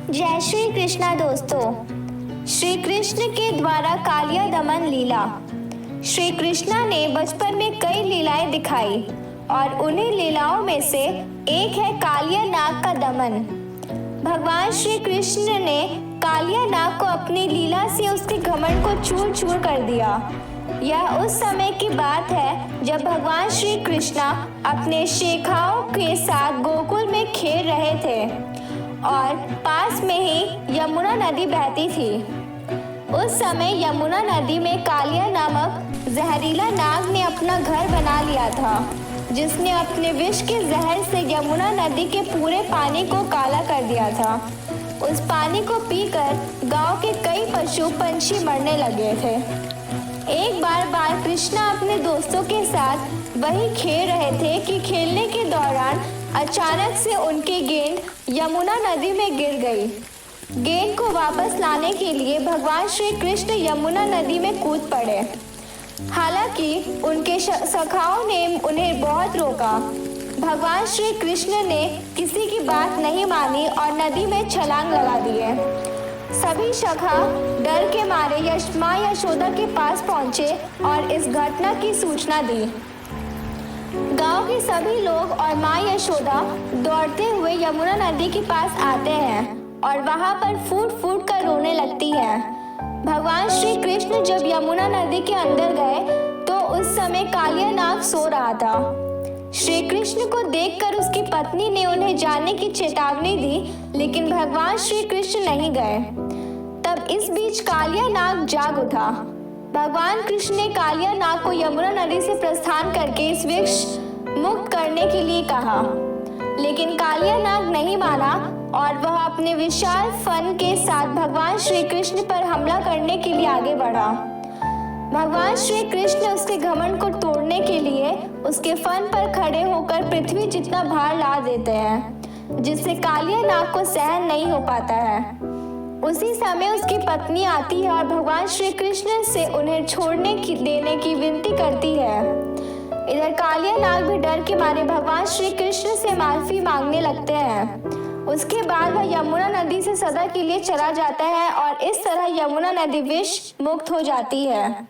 जय श्री कृष्णा दोस्तों। श्री कृष्ण के द्वारा कालिया दमन लीला। श्री कृष्णा ने बचपन में कई लीलाएं दिखाई और उन्हीं लीलाओं में से एक है कालिया नाग का दमन। भगवान श्री कृष्ण ने कालिया नाग को अपनी लीला से उसके घमंड को चूर चूर कर दिया। यह उस समय की बात है जब भगवान श्री कृष्णा अपने शेखाओं के साथ गोकुल में खेल रहे थे और पास में ही यमुना नदी बहती थी। उस समय यमुना नदी में कालिया नामक जहरीला नाग ने अपना घर बना लिया था, जिसने अपने विष के जहर से यमुना नदी के पूरे पानी को काला कर दिया था। उस पानी को पीकर गांव के कई पशु पंछी मरने लगे थे। एक बार बाल कृष्णा अपने दोस्तों के साथ वही खेल रहे थे कि खेलने के दौरान अचानक से उनकी गेंद यमुना नदी में गिर गई। गेंद को वापस लाने के लिए भगवान श्री कृष्ण यमुना नदी में कूद पड़े। हालांकि उनके सखाओं ने उन्हें बहुत रोका। भगवान श्री कृष्ण ने किसी की बात नहीं मानी और नदी में छलांग लगा दिए। सभी सखा डर के मारे मां यशोदा के पास पहुंचे और इस घटना की सूचना दी। गांव के सभी लोग और मां यशोदा दौड़ते हुए यमुना नदी के पास आते हैं और वहां पर फूट फूट कर रोने लगती है। भगवान श्री कृष्ण जब यमुना नदी के अंदर गए तो उस समय कालिया नाग सो रहा था। श्री कृष्ण को देखकर उसकी पत्नी ने उन्हें जाने की चेतावनी दी, लेकिन भगवान श्री कृष्ण नहीं गए। तब इस बीच कालिया नाग जाग उठा। भगवान कृष्ण ने कालिया नाग को यमुना नदी से प्रस्थान करके इस विष मुक्त करने के लिए कहा, लेकिन कालिया नाग नहीं माना और वह अपने विशाल फन के साथ भगवान श्री कृष्ण पर हमला करने के लिए आगे बढ़ा। भगवान श्री कृष्ण उसके घमंड को तोड़ने के लिए उसके फन पर खड़े होकर पृथ्वी जितना भार ला देते हैं, जिससे कालिया नाग को सहन नहीं हो पाता है। उसी समय उसकी पत्नी आती है और भगवान श्री कृष्ण से उन्हें देने की विनती करती है। इधर कालिया नाग भी डर के मारे भगवान श्री कृष्ण से माफी मांगने लगते हैं। उसके बाद वह यमुना नदी से सदा के लिए चला जाता है और इस तरह यमुना नदी विष मुक्त हो जाती है।